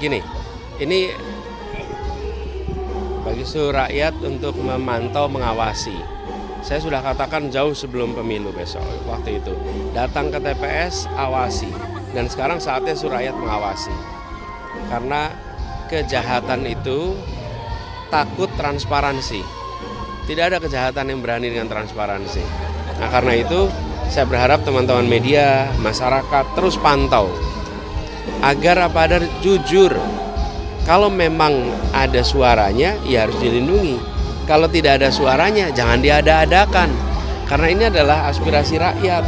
Gini, ini bagi seluruh rakyat untuk memantau, mengawasi. Saya sudah katakan jauh sebelum pemilu besok, waktu itu. Datang ke TPS, awasi. Dan sekarang saatnya seluruh rakyat mengawasi. Karena kejahatan itu takut transparansi. Tidak ada kejahatan yang berani dengan transparansi. Nah, karena itu saya berharap teman-teman media, masyarakat terus pantau agar jujur. Kalau memang ada suaranya, ya harus dilindungi. Kalau tidak ada suaranya, jangan diada-adakan. Karena ini adalah aspirasi rakyat.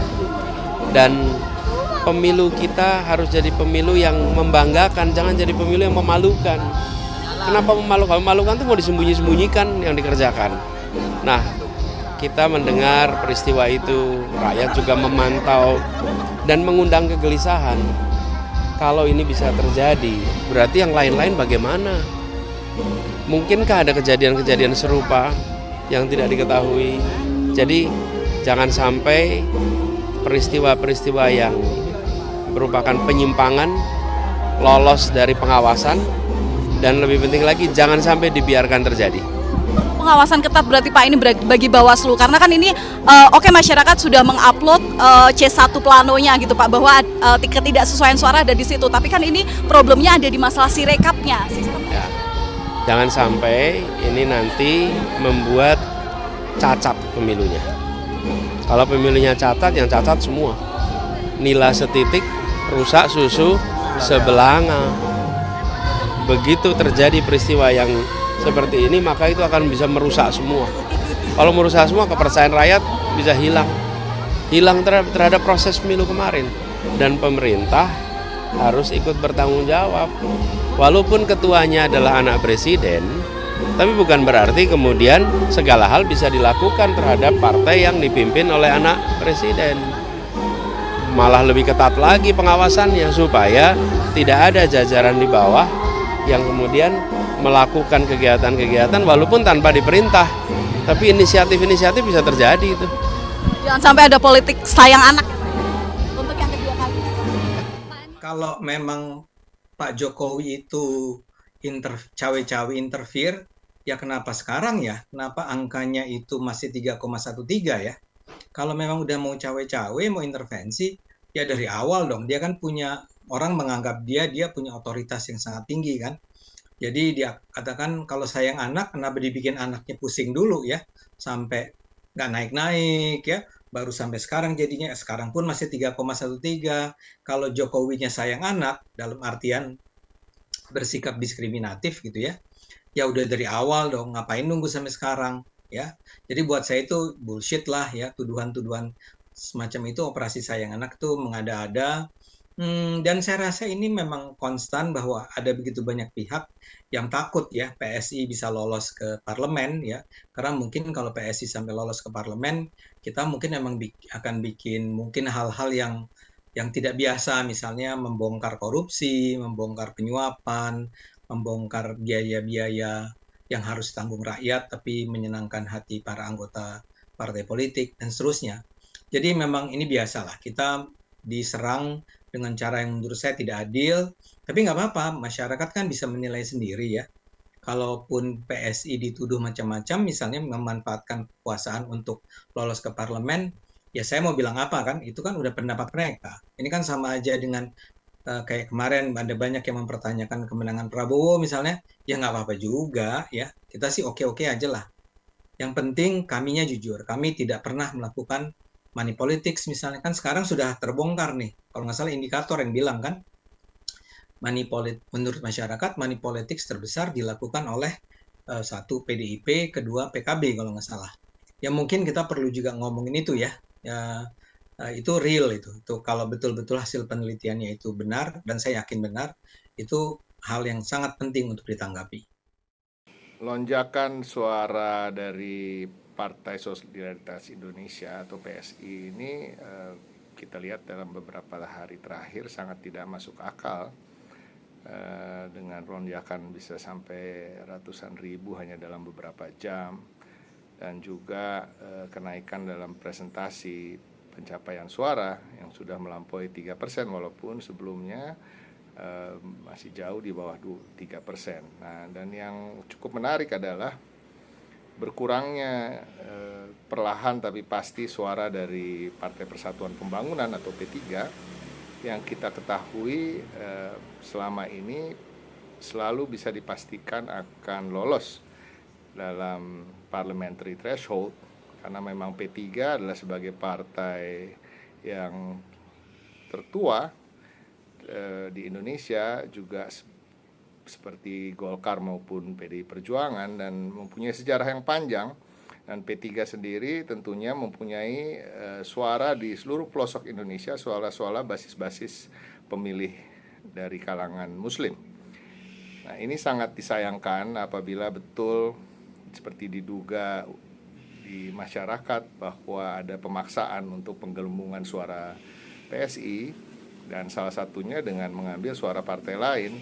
Dan pemilu kita harus jadi pemilu yang membanggakan, jangan jadi pemilu yang memalukan. Kenapa memalukan? Memalukan itu mau disembunyi-sembunyikan yang dikerjakan. Nah, kita mendengar peristiwa itu, rakyat juga memantau dan mengundang kegelisahan. Kalau ini bisa terjadi, berarti yang lain-lain bagaimana? Mungkinkah ada kejadian-kejadian serupa yang tidak diketahui? Jadi jangan sampai peristiwa-peristiwa yang merupakan penyimpangan lolos dari pengawasan, dan lebih penting lagi jangan sampai dibiarkan terjadi. Pengawasan ketat berarti Pak ini bagi Bawaslu, karena kan ini oke masyarakat sudah mengupload C1 planonya gitu Pak, bahwa ketidaksesuaian suara ada di situ, tapi kan ini problemnya ada di masalah sirekapnya. Ya, jangan sampai ini nanti membuat cacat pemilunya. Kalau pemilunya cacat, yang cacat semua. Nila setitik, rusak susu sebelanga. Begitu terjadi peristiwa yang seperti ini, maka itu akan bisa merusak semua. Kalau merusak semua, kepercayaan rakyat bisa hilang terhadap proses pemilu kemarin. Dan pemerintah harus ikut bertanggung jawab. Walaupun ketuanya adalah anak presiden, tapi bukan berarti kemudian segala hal bisa dilakukan terhadap partai yang dipimpin oleh anak presiden. Malah lebih ketat lagi pengawasannya supaya tidak ada jajaran di bawah yang kemudian melakukan kegiatan-kegiatan walaupun tanpa diperintah, tapi inisiatif-inisiatif bisa terjadi itu. Jangan sampai ada politik sayang anak untuk yang kedua kali. Kalau memang Pak Jokowi itu cawe-cawe interfere, ya kenapa sekarang ya? Kenapa angkanya itu masih 3,13 ya? Kalau memang udah mau cawe-cawe, mau intervensi, ya dari awal dong. Dia kan punya, orang menganggap dia punya otoritas yang sangat tinggi kan. Jadi dia katakan kalau sayang anak, kenapa dibikin anaknya pusing dulu ya, sampai nggak naik-naik ya, baru sampai sekarang jadinya, sekarang pun masih 3,13. Kalau Jokowinya sayang anak, dalam artian bersikap diskriminatif gitu ya, ya udah dari awal dong, ngapain nunggu sampai sekarang ya. Jadi buat saya itu bullshit lah ya, tuduhan-tuduhan semacam itu, operasi sayang anak tuh mengada-ada. Dan saya rasa ini memang konstan bahwa ada begitu banyak pihak yang takut ya PSI bisa lolos ke parlemen ya. Karena mungkin kalau PSI sampai lolos ke parlemen, kita mungkin memang akan bikin mungkin hal-hal yang tidak biasa, misalnya membongkar korupsi, membongkar penyuapan, membongkar biaya-biaya yang harus tanggung rakyat tapi menyenangkan hati para anggota partai politik dan seterusnya. Jadi memang ini biasalah, kita diserang dengan cara yang menurut saya tidak adil, tapi nggak apa-apa, masyarakat kan bisa menilai sendiri ya. Kalaupun PSI dituduh macam-macam, misalnya memanfaatkan kekuasaan untuk lolos ke parlemen, ya saya mau bilang apa kan, itu kan udah pendapat mereka. Ini kan sama aja dengan kayak kemarin ada banyak yang mempertanyakan kemenangan Prabowo misalnya, ya nggak apa-apa juga ya, kita sih oke-oke aja lah. Yang penting kaminya jujur, kami tidak pernah melakukan money politics misalnya, kan sekarang sudah terbongkar nih, kalau nggak salah indikator yang bilang kan, menurut masyarakat money politics terbesar dilakukan oleh satu PDIP, kedua PKB kalau nggak salah. Ya mungkin kita perlu juga ngomongin itu ya, itu real itu kalau betul-betul hasil penelitiannya itu benar, dan saya yakin benar, itu hal yang sangat penting untuk ditanggapi. Lonjakan suara dari Partai Solidaritas Indonesia atau PSI ini kita lihat dalam beberapa hari terakhir sangat tidak masuk akal, dengan lonjakan bisa sampai ratusan ribu hanya dalam beberapa jam, dan juga kenaikan dalam presentasi pencapaian suara yang sudah melampaui 3%, walaupun sebelumnya masih jauh di bawah 3%. Nah, dan yang cukup menarik adalah berkurangnya perlahan tapi pasti suara dari Partai Persatuan Pembangunan atau P3 yang kita ketahui selama ini selalu bisa dipastikan akan lolos dalam parliamentary threshold, karena memang P3 adalah sebagai partai yang tertua di Indonesia, juga seperti Golkar maupun PDI Perjuangan, dan mempunyai sejarah yang panjang. Dan P3 sendiri tentunya mempunyai suara di seluruh pelosok Indonesia, suara-suara basis-basis pemilih dari kalangan Muslim. Nah, ini sangat disayangkan apabila betul seperti diduga di masyarakat bahwa ada pemaksaan untuk penggelembungan suara PSI, dan salah satunya dengan mengambil suara partai lain.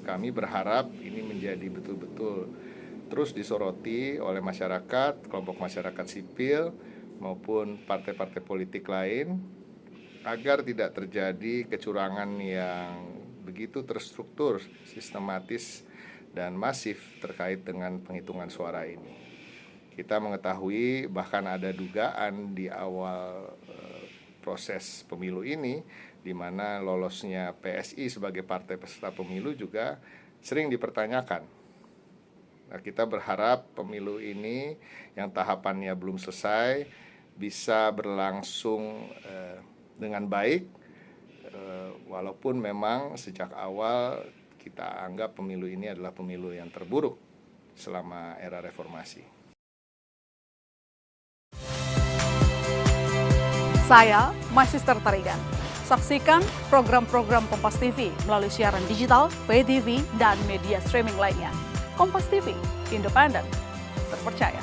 Kami berharap ini menjadi betul-betul terus disoroti oleh masyarakat, kelompok masyarakat sipil maupun partai-partai politik lain, agar tidak terjadi kecurangan yang begitu terstruktur, sistematis, dan masif terkait dengan penghitungan suara ini. Kita mengetahui bahkan ada dugaan di awal proses pemilu ini, di mana lolosnya PSI sebagai partai peserta pemilu juga sering dipertanyakan. Nah, kita berharap pemilu ini yang tahapannya belum selesai bisa berlangsung dengan baik, walaupun memang sejak awal kita anggap pemilu ini adalah pemilu yang terburuk selama era reformasi. Saya Sister Tarigan. Saksikan program-program Kompas TV melalui siaran digital, pay TV, dan media streaming lainnya. Kompas TV, independen, terpercaya.